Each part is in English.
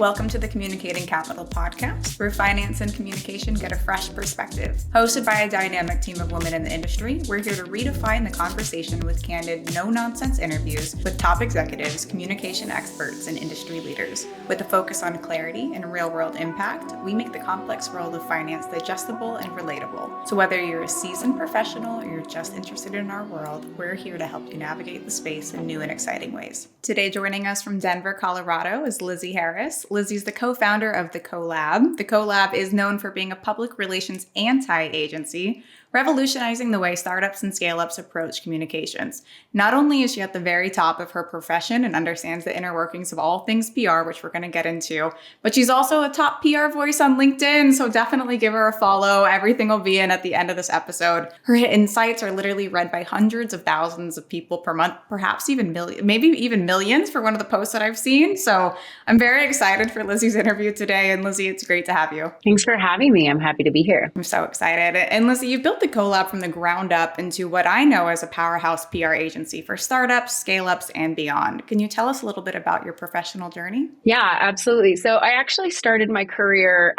welcome to the Communicating Capital podcast, where finance and communication get a fresh perspective. Hosted by a dynamic team of women in the industry, we're here to redefine the conversation with candid, no-nonsense interviews with top executives, communication experts, and industry leaders. With a focus on clarity and real-world impact, we make the complex world of finance digestible and relatable. So whether you're a seasoned professional or you're just interested in our world, we're here to help you navigate the space in new and exciting ways. Today, joining us from Denver, Colorado, is Lizzy Harris. Lizzy's the co-founder of the Colab. The Colab is known for being a public relations anti-agency, revolutionizing the way startups and scale-ups approach communications. Not only is she at the very top of her profession and understands the inner workings of all things PR, which we're going to get into, but she's also a top PR voice on LinkedIn, so definitely give her a follow. Everything will be in at the end of this episode. Her insights are literally read by hundreds of thousands of people per month, perhaps even maybe even millions for one of the posts that I've seen. So I'm very excited for Lizzy's interview today. And Lizzy, it's great to have you. Thanks for having me. I'm happy to be here. I'm so excited. And Lizzy, you've built the Colab from the ground up into what I know as a powerhouse PR agency for startups, scale-ups, and beyond. Can you tell us a little bit about your professional journey? Yeah, absolutely. So I actually started my career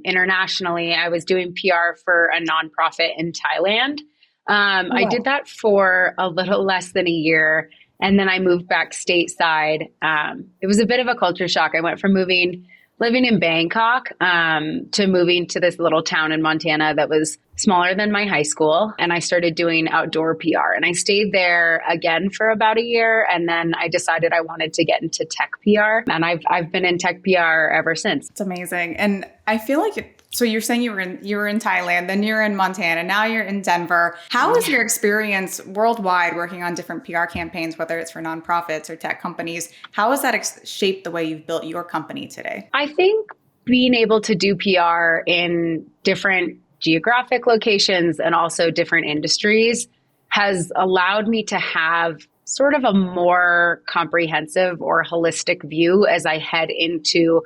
internationally. I was doing PR for a nonprofit in Thailand. I did that for a little less than a year. And then I moved back stateside. It was a bit of a culture shock. I went from living in Bangkok to moving to this little town in Montana that was smaller than my high school. And I started doing outdoor PR. And I stayed there again for about a year. And then I decided I wanted to get into tech PR. And I've been in tech PR ever since. It's amazing. And I feel like so you're saying you were in Thailand, then you're in Montana, now you're in Denver. How is your experience worldwide working on different PR campaigns, whether it's for nonprofits or tech companies? How has that shaped the way you've built your company today? I think being able to do PR in different geographic locations and also different industries has allowed me to have sort of a more comprehensive or holistic view as I head into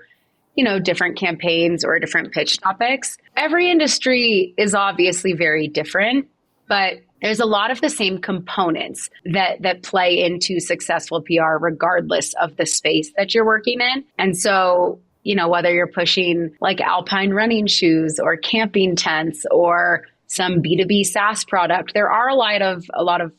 different campaigns or different pitch topics. Every industry is obviously very different, but there's a lot of the same components that play into successful PR regardless of the space that you're working in. And so, whether you're pushing like alpine running shoes or camping tents or some B2B SaaS product, there are a lot of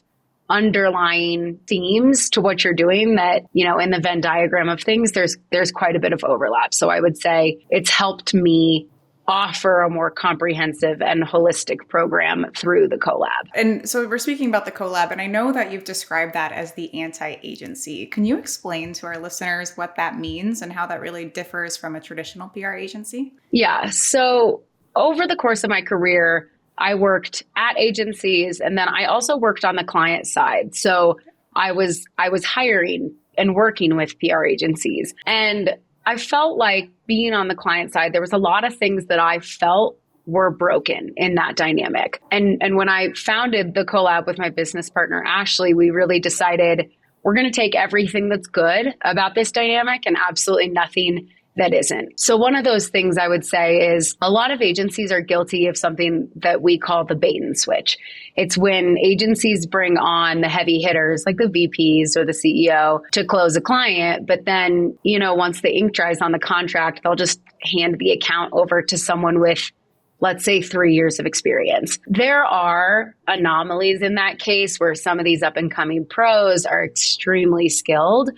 underlying themes to what you're doing that, in the Venn diagram of things, there's quite a bit of overlap. So I would say it's helped me offer a more comprehensive and holistic program through the Colab. And so we're speaking about the Colab, and I know that you've described that as the anti-agency. Can you explain to our listeners what that means and how that really differs from a traditional PR agency? Yeah. So over the course of my career, I worked at agencies, and then I also worked on the client side. So I was hiring and working with PR agencies. And I felt like being on the client side, there was a lot of things that I felt were broken in that dynamic. And when I founded the Colab with my business partner, Ashley, we really decided we're going to take everything that's good about this dynamic and absolutely nothing that isn't. So one of those things I would say is a lot of agencies are guilty of something that we call the bait and switch. It's when agencies bring on the heavy hitters like the VPs or the CEO to close a client. But then, once the ink dries on the contract, they'll just hand the account over to someone with, let's say, 3 years of experience. There are anomalies in that case where some of these up and coming pros are extremely skilled.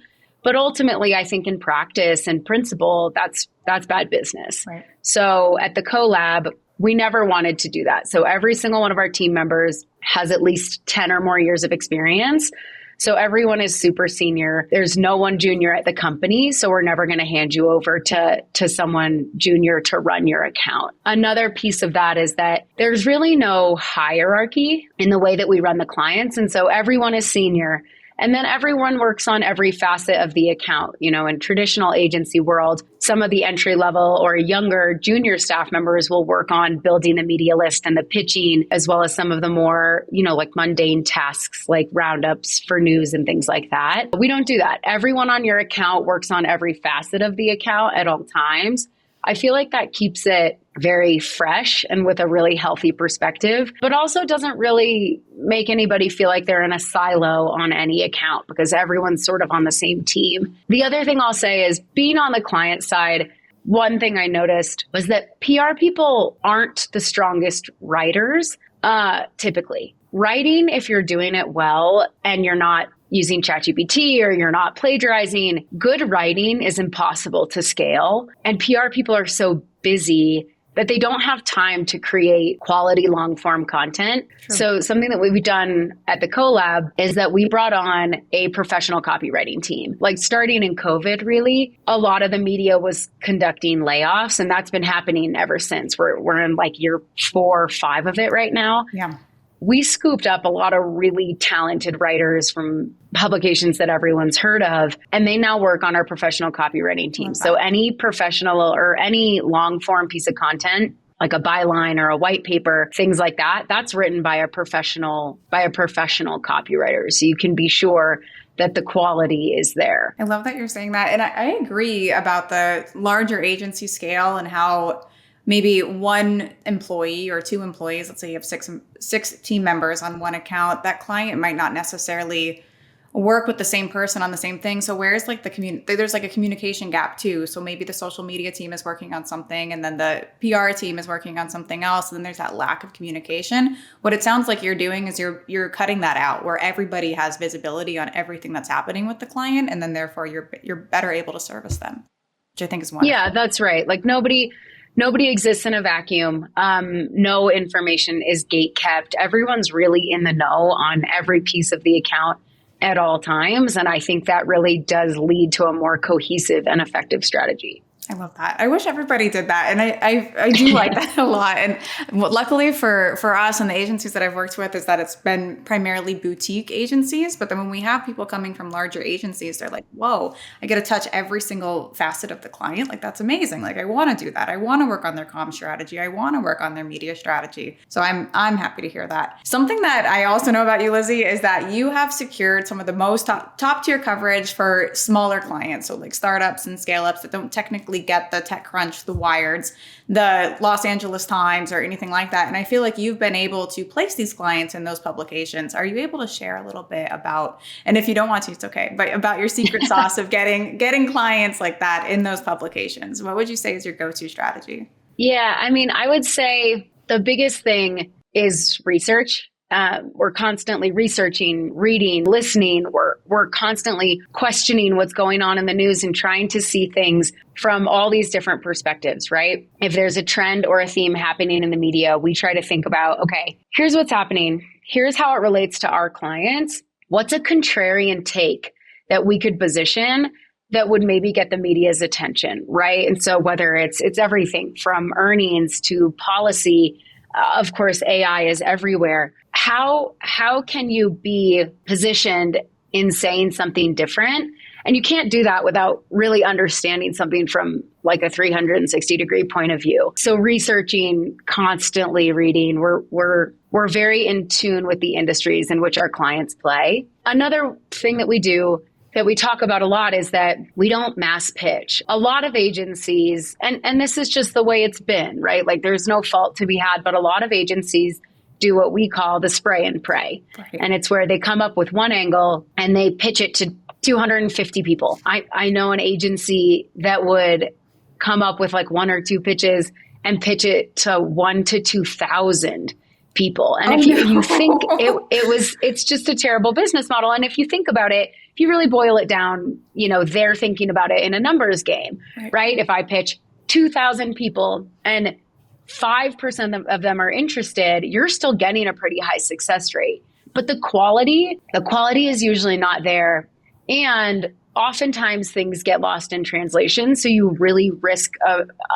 But ultimately, I think in practice and principle, that's bad business. Right. So at the Colab, we never wanted to do that. So every single one of our team members has at least 10 or more years of experience. So everyone is super senior. There's no one junior at the company. So we're never going to hand you over to someone junior to run your account. Another piece of that is that there's really no hierarchy in the way that we run the clients. And so everyone is senior. And then everyone works on every facet of the account. In traditional agency world, some of the entry level or younger junior staff members will work on building the media list and the pitching, as well as some of the more, like mundane tasks like roundups for news and things like that. We don't do that. Everyone on your account works on every facet of the account at all times. I feel like that keeps it very fresh and with a really healthy perspective, but also doesn't really make anybody feel like they're in a silo on any account because everyone's sort of on the same team. The other thing I'll say is being on the client side, one thing I noticed was that PR people aren't the strongest writers, typically. Writing, if you're doing it well and you're not using ChatGPT or you're not plagiarizing, good writing is impossible to scale. And PR people are so busy that they don't have time to create quality long form content. True. So something that we've done at the Colab is that we brought on a professional copywriting team. Like starting in COVID, really, a lot of the media was conducting layoffs, and that's been happening ever since. We're in like year 4 or 5 of it right now. Yeah. We scooped up a lot of really talented writers from publications that everyone's heard of, and they now work on our professional copywriting team. So any professional or any long form piece of content, like a byline or a white paper, things like that, that's written by a professional copywriter. So you can be sure that the quality is there. I love that you're saying that. And I agree about the larger agency scale and how maybe one employee or 2 employees, let's say you have six team members on one account, that client might not necessarily work with the same person on the same thing. So where's like there's like a communication gap too. So maybe the social media team is working on something and then the PR team is working on something else. And then there's that lack of communication. What it sounds like you're doing is you're cutting that out where everybody has visibility on everything that's happening with the client. And then therefore you're better able to service them, which I think is wonderful. Yeah, that's right. Like nobody exists in a vacuum. No information is gate kept. Everyone's really in the know on every piece of the account at all times. And I think that really does lead to a more cohesive and effective strategy. I love that. I wish everybody did that. And I do like that a lot. And luckily for us and the agencies that I've worked with is that it's been primarily boutique agencies. But then when we have people coming from larger agencies, they're like, whoa, I get to touch every single facet of the client. Like, that's amazing. Like, I want to do that. I want to work on their comm strategy. I want to work on their media strategy. So I'm happy to hear that. Something that I also know about you, Lizzy, is that you have secured some of the most top tier coverage for smaller clients. So like startups and scale ups that don't technically get the TechCrunch, the Wired's, the Los Angeles Times, or anything like that. And I feel like you've been able to place these clients in those publications. Are you able to share a little bit about, and if you don't want to, it's okay, but about your secret sauce of getting clients like that in those publications? What would you say is your go-to strategy? Yeah, I mean, I would say the biggest thing is research. We're constantly researching, reading, listening. We're constantly questioning what's going on in the news and trying to see things from all these different perspectives, right? If there's a trend or a theme happening in the media, we try to think about, okay, here's what's happening. Here's how it relates to our clients. What's a contrarian take that we could position that would maybe get the media's attention, right? And so whether it's everything from earnings to policy, of course, AI is everywhere. How can you be positioned in saying something different? And you can't do that without really understanding something from like a 360-degree point of view. So researching, constantly reading, we're very in tune with the industries in which our clients play. Another thing that we do that we talk about a lot is that we don't mass pitch. A lot of agencies, and this is just the way it's been, right? Like there's no fault to be had, but a lot of agencies do what we call the spray and pray. Right. And it's where they come up with one angle and they pitch it to 250 people. I know an agency that would come up with like 1 or 2 pitches and pitch it to 1 to 2,000 people. And if you think it's just a terrible business model. And if you think about it, if you really boil it down, they're thinking about it in a numbers game, right? If I pitch 2,000 people and 5% of them are interested, you're still getting a pretty high success rate. But the quality is usually not there. And oftentimes things get lost in translation. So you really risk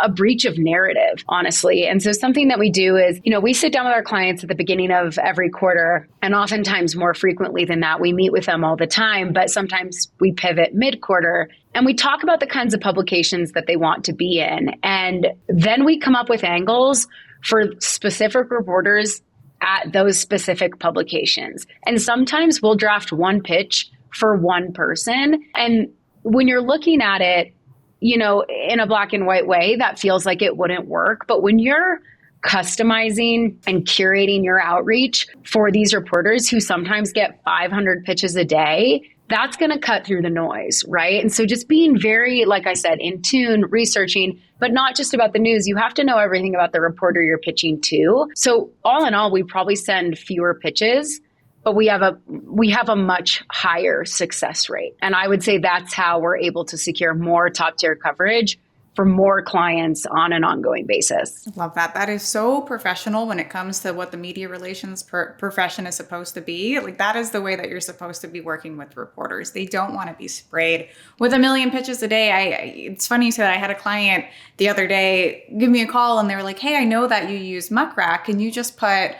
a breach of narrative, honestly. And so something that we do is, we sit down with our clients at the beginning of every quarter, and oftentimes more frequently than that, we meet with them all the time, but sometimes we pivot mid-quarter and we talk about the kinds of publications that they want to be in. And then we come up with angles for specific reporters at those specific publications. And sometimes we'll draft one pitch for one person. And when you're looking at it, in a black and white way, that feels like it wouldn't work. But when you're customizing and curating your outreach for these reporters who sometimes get 500 pitches a day, that's going to cut through the noise, right? And so just being very, like I said, in tune, researching, but not just about the news. You have to know everything about the reporter you're pitching to. So all in all, we probably send fewer pitches, but we have a much higher success rate. And I would say that's how we're able to secure more top tier coverage for more clients on an ongoing basis. Love that. That is so professional when it comes to what the media relations profession is supposed to be. Like, that is the way that you're supposed to be working with reporters. They don't want to be sprayed with a million pitches a day. It's funny you said I had a client the other day give me a call and they were like, hey, I know that you use Muck Rack. Can you just put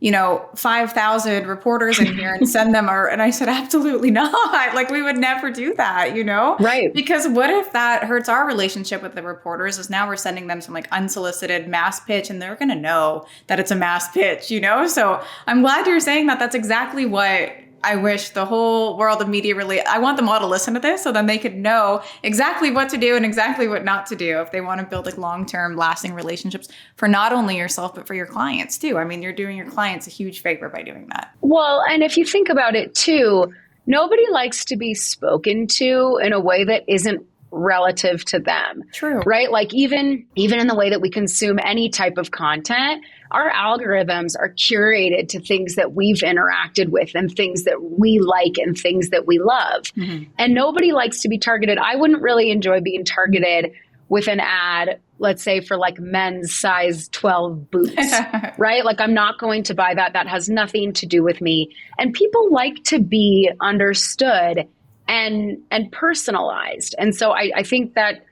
5,000 reporters in here and send them? And I said, absolutely not. Like, we would never do that, Right. Because what if that hurts our relationship with the reporters, is now we're sending them some like unsolicited mass pitch and they're going to know that it's a mass pitch, So I'm glad you're saying that. That's exactly what I wish the whole world of media I want them all to listen to this so then they could know exactly what to do and exactly what not to do if they want to build like long-term lasting relationships for not only yourself, but for your clients too. I mean, you're doing your clients a huge favor by doing that. Well, and if you think about it too, nobody likes to be spoken to in a way that isn't relative to them. True. Right? Like even in the way that we consume any type of content, our algorithms are curated to things that we've interacted with and things that we like and things that we love. Mm-hmm. And nobody likes to be targeted. I wouldn't really enjoy being targeted with an ad, let's say for like men's size 12 boots, right? Like, I'm not going to buy that. That has nothing to do with me. And people like to be understood and personalized. And so I think that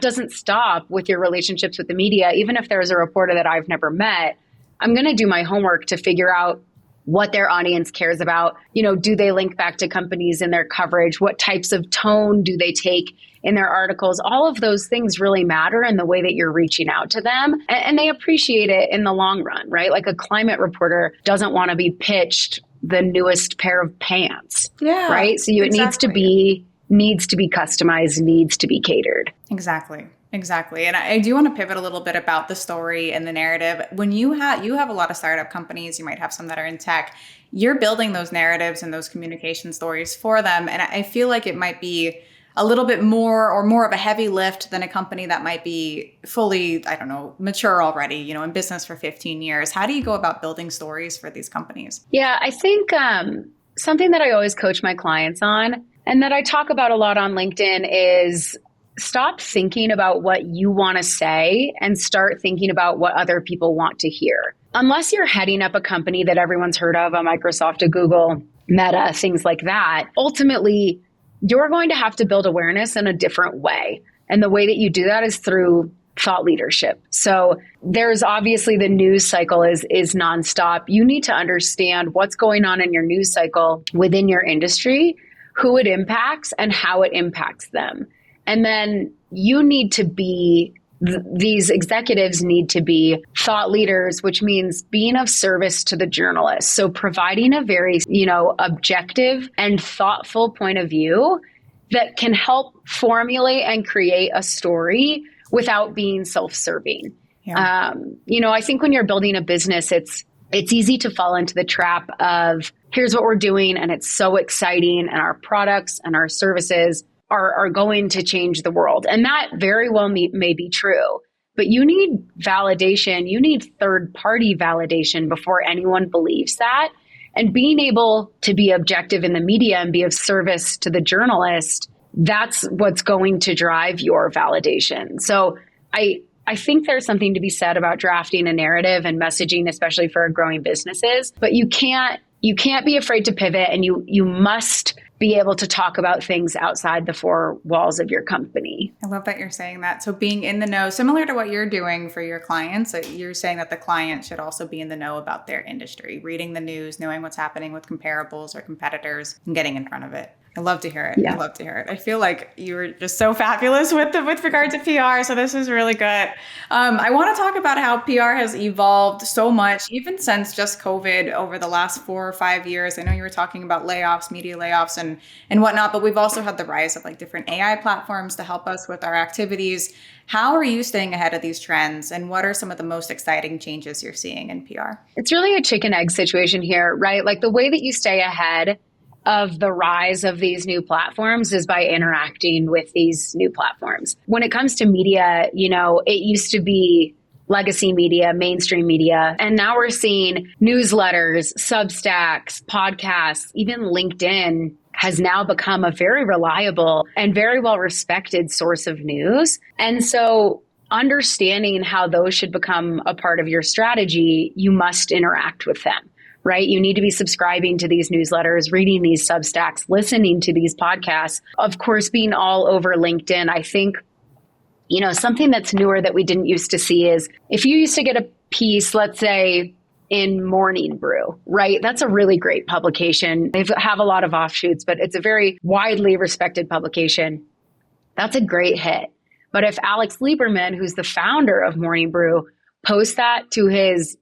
doesn't stop with your relationships with the media. Even if there's a reporter that I've never met, I'm going to do my homework to figure out what their audience cares about. Do they link back to companies in their coverage? What types of tone do they take in their articles? All of those things really matter in the way that you're reaching out to them. And they appreciate it in the long run, right? Like, a climate reporter doesn't want to be pitched the newest pair of pants, right? So it needs to be customized, needs to be catered. Exactly. And I do want to pivot a little bit about the story and the narrative. When you have a lot of startup companies, you might have some that are in tech, you're building those narratives and those communication stories for them. And I feel like it might be a little bit more of a heavy lift than a company that might be fully, mature already, in business for 15 years. How do you go about building stories for these companies? Yeah, I think something that I always coach my clients on and that I talk about a lot on LinkedIn is stop thinking about what you want to say and start thinking about what other people want to hear. Unless you're heading up a company that everyone's heard of, a Microsoft, a Google, Meta, things like that, ultimately, you're going to have to build awareness in a different way. And the way that you do that is through thought leadership. So there's obviously the news cycle is nonstop. You need to understand what's going on in your news cycle within your industry, who it impacts, and how it impacts them. And then you need to be, these executives need to be thought leaders, which means being of service to the journalists. So providing a very, objective and thoughtful point of view that can help formulate and create a story without being self-serving. Yeah. I think when you're building a business, it's easy to fall into the trap of here's what we're doing and it's so exciting and our products and our services are going to change the world. And that very well may be true, but you need validation. You need third-party validation before anyone believes that. And being able to be objective in the media and be of service to the journalist, that's what's going to drive your validation. So I think there's something to be said about drafting a narrative and messaging, especially for growing businesses, but you can't be afraid to pivot, and you must be able to talk about things outside the four walls of your company. I love that you're saying that. So being in the know, similar to what you're doing for your clients, you're saying that the client should also be in the know about their industry, reading the news, knowing what's happening with comparables or competitors, and getting in front of it. I love to hear it. Yeah. I love to hear it. I feel like you were just so fabulous with regard to PR. So this is really good. I want to talk about how PR has evolved so much, even since just COVID over the last 4 or 5 years. I know you were talking about layoffs, media layoffs and whatnot, but we've also had the rise of like different AI platforms to help us with our activities. How are you staying ahead of these trends? And what are some of the most exciting changes you're seeing in PR? It's really a chicken egg situation here, right? Like the way that you stay ahead of the rise of these new platforms is by interacting with these new platforms. When it comes to media, it used to be legacy media, mainstream media, and now we're seeing newsletters, Substacks, podcasts, even LinkedIn has now become a very reliable and very well respected source of news. And so understanding how those should become a part of your strategy, you must interact with them. Right? You need to be subscribing to these newsletters, reading these Substacks, listening to these podcasts, of course, being all over LinkedIn. I think, something that's newer that we didn't used to see is if you used to get a piece, let's say in Morning Brew, right? That's a really great publication. They have a lot of offshoots, but it's a very widely respected publication. That's a great hit. But if Alex Lieberman, who's the founder of Morning Brew, posts that to his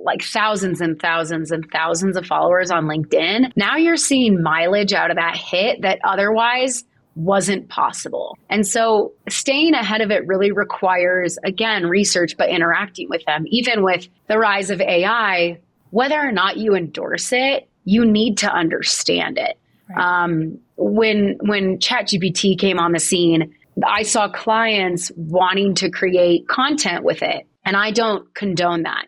like thousands and thousands and thousands of followers on LinkedIn, now you're seeing mileage out of that hit that otherwise wasn't possible. And so staying ahead of it really requires, again, research, but interacting with them. Even with the rise of AI, whether or not you endorse it, you need to understand it. Right. When ChatGPT came on the scene, I saw clients wanting to create content with it, and I don't condone that.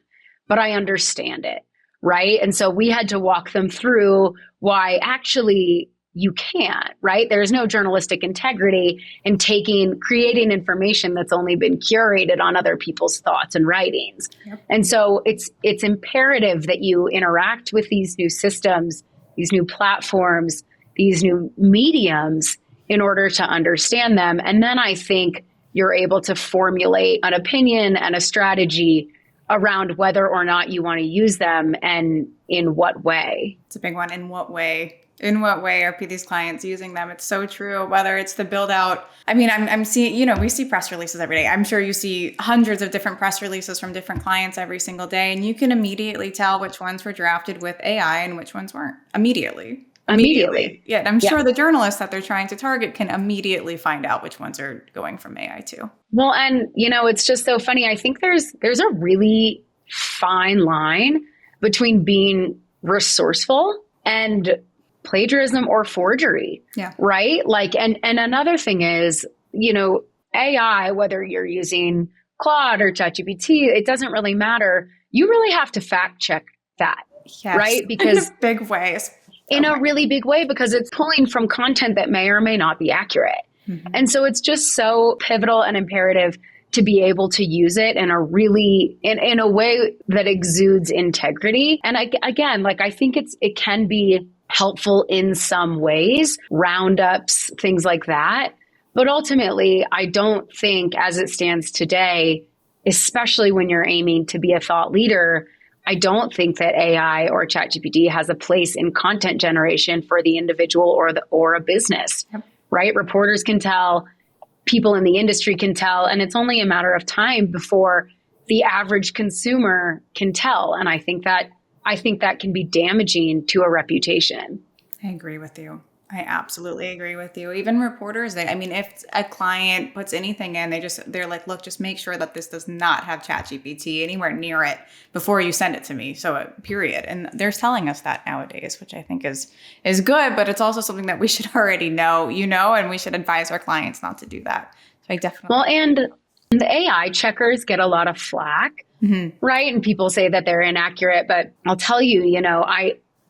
But I understand it, right? And so we had to walk them through why actually you can't, right? There's no journalistic integrity in creating information that's only been curated on other people's thoughts and writings. Yep. And so it's imperative that you interact with these new systems, these new platforms, these new mediums in order to understand them. And then I think you're able to formulate an opinion and a strategy around whether or not you want to use them and in what way. It's a big one. In what way? In what way are these clients using them? It's so true. Whether it's the build out. I mean, I'm seeing, we see press releases every day. I'm sure you see hundreds of different press releases from different clients every single day. And you can immediately tell which ones were drafted with AI and which ones weren't immediately. Yeah. And I'm sure the journalists that they're trying to target can immediately find out which ones are going from AI too. Well, and it's just so funny. I think there's a really fine line between being resourceful and plagiarism or forgery. Yeah. Right? Like, and another thing is, AI, whether you're using Claude or ChatGPT, it doesn't really matter. You really have to fact check that. Yes. Right? Because in a really big way, because it's pulling from content that may or may not be accurate. Mm-hmm. And so it's just so pivotal and imperative to be able to use it in a really, in a way that exudes integrity. And I think it can be helpful in some ways, roundups, things like that. But ultimately, I don't think as it stands today, especially when you're aiming to be a thought leader, I don't think that AI or ChatGPT has a place in content generation for the individual or a business, yep. Right? Reporters can tell, people in the industry can tell, and it's only a matter of time before the average consumer can tell. And I think that can be damaging to a reputation. I agree with you. I absolutely agree with you. Even reporters, if a client puts anything in, they're like, look, just make sure that this does not have ChatGPT anywhere near it before you send it to me. So period. And they're telling us that nowadays, which I think is good, but it's also something that we should already know, and we should advise our clients not to do that. So I definitely. Well, and the AI checkers get a lot of flack, mm-hmm. right? And people say that they're inaccurate, but I'll tell you,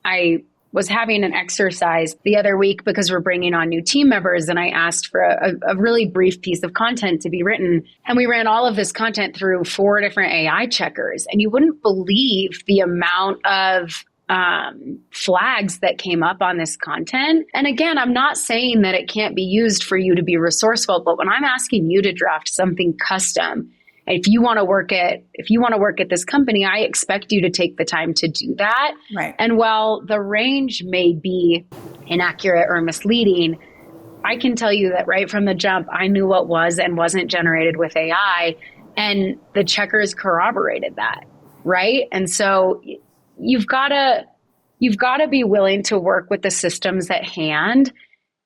I was having an exercise the other week because we're bringing on new team members, and I asked for a really brief piece of content to be written. And we ran all of this content through 4 different AI checkers, and you wouldn't believe the amount of flags that came up on this content. And again, I'm not saying that it can't be used for you to be resourceful, but when I'm asking you to draft something custom, if you want to work at this company, I expect you to take the time to do that. Right. And while the range may be inaccurate or misleading, I can tell you that right from the jump, I knew what was and wasn't generated with AI, and the checkers corroborated that, right? And so you've got to be willing to work with the systems at hand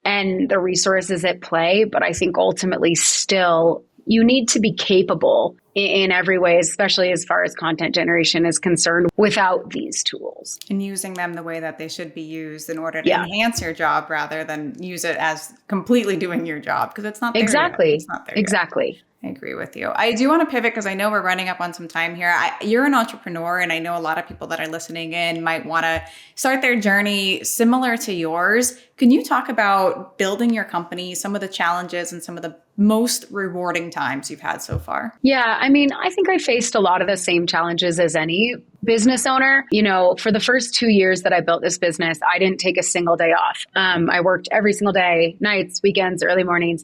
and the resources at play. But I think ultimately still you need to be capable in every way, especially as far as content generation is concerned, without these tools. And using them the way that they should be used in order to enhance your job rather than use it as completely doing your job, because it's not there exactly yet. It's not there exactly yet. I agree with you. I do want to pivot because I know we're running up on some time here. You're an entrepreneur, and I know a lot of people that are listening in might want to start their journey similar to yours. Can you talk about building your company, some of the challenges and some of the most rewarding times you've had so far? Yeah, I mean, I think I faced a lot of the same challenges as any business owner. You know, for the first 2 years that I built this business, I didn't take a single day off. I worked every single day, nights, weekends, early mornings,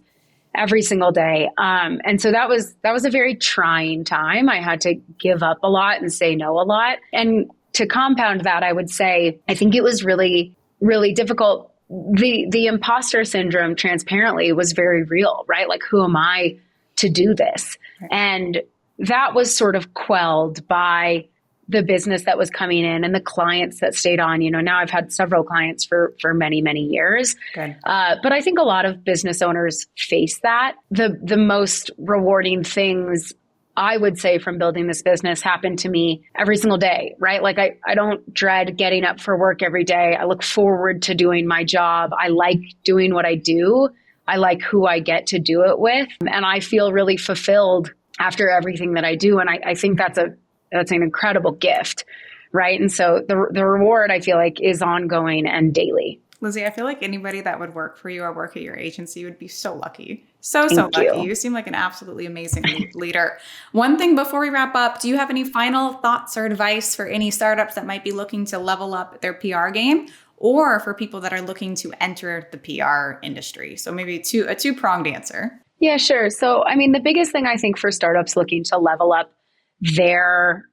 every single day. And so that was a very trying time. I had to give up a lot and say no a lot. And to compound that, I would say, I think it was really, really difficult. The imposter syndrome, transparently, was very real, right? Like, who am I to do this? Right. And that was sort of quelled by the business that was coming in and the clients that stayed on. You know, now I've had several clients for many, many years. Good. But I think a lot of business owners face that. The most rewarding things, I would say, from building this business happened to me every single day, right? Like I don't dread getting up for work every day. I look forward to doing my job. I like doing what I do. I like who I get to do it with. And I feel really fulfilled after everything that I do. And I think that's an incredible gift, right? And so the reward, I feel like, is ongoing and daily. Lizzy, I feel like anybody that would work for you or work at your agency would be so lucky. So lucky. You seem like an absolutely amazing leader. One thing before we wrap up, do you have any final thoughts or advice for any startups that might be looking to level up their PR game, or for people that are looking to enter the PR industry? So maybe a two-pronged answer. Yeah, sure. So, I mean, the biggest thing I think for startups looking to level up their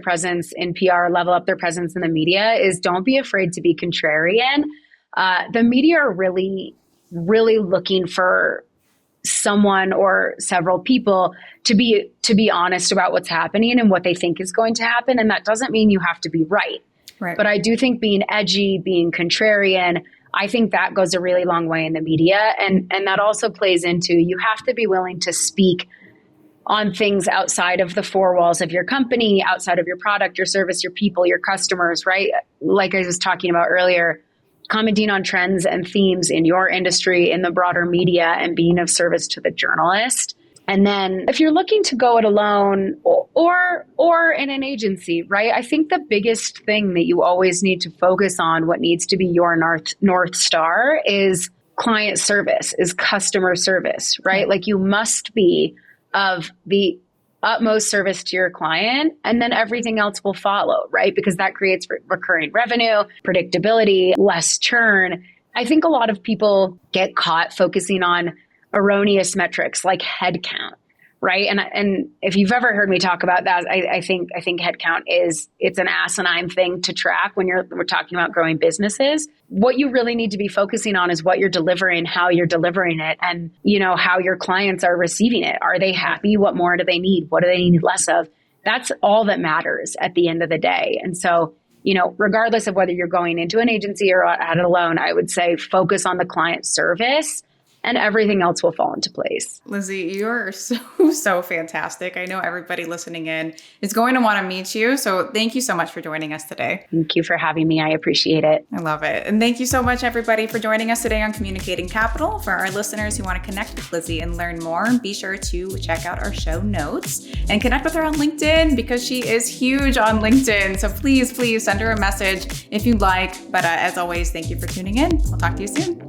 presence in PR, level up their presence in the media, is don't be afraid to be contrarian. The media are really, really looking for someone or several people to be honest about what's happening and what they think is going to happen. And that doesn't mean you have to be right. Right. But I do think being edgy, being contrarian, I think that goes a really long way in the media. And that also plays into, you have to be willing to speak on things outside of the four walls of your company, outside of your product, your service, your people, your customers, right? Like I was talking about earlier, commenting on trends and themes in your industry, in the broader media, and being of service to the journalist. And then if you're looking to go it alone or in an agency, right? I think the biggest thing that you always need to focus on, what needs to be your North Star, is client service, is customer service, right? Like, you must be of the utmost service to your client, and then everything else will follow, right? Because that creates recurring revenue, predictability, less churn. I think a lot of people get caught focusing on erroneous metrics like headcount, right? And if you've ever heard me talk about that, I think headcount it's an asinine thing to track when we're talking about growing businesses. What you really need to be focusing on is what you're delivering, how you're delivering it, and how your clients are receiving it. Are they happy? What more do they need? What do they need less of? That's all that matters at the end of the day. And so, regardless of whether you're going into an agency or at it alone, I would say focus on the client service, and everything else will fall into place. Lizzy, you're so fantastic. I know everybody listening in is going to want to meet you. So thank you so much for joining us today. Thank you for having me. I appreciate it. I love it. And thank you so much, everybody, for joining us today on Communicating Capital. For our listeners who want to connect with Lizzy and learn more, be sure to check out our show notes and connect with her on LinkedIn, because she is huge on LinkedIn. So please send her a message if you'd like. But as always, thank you for tuning in. We'll talk to you soon.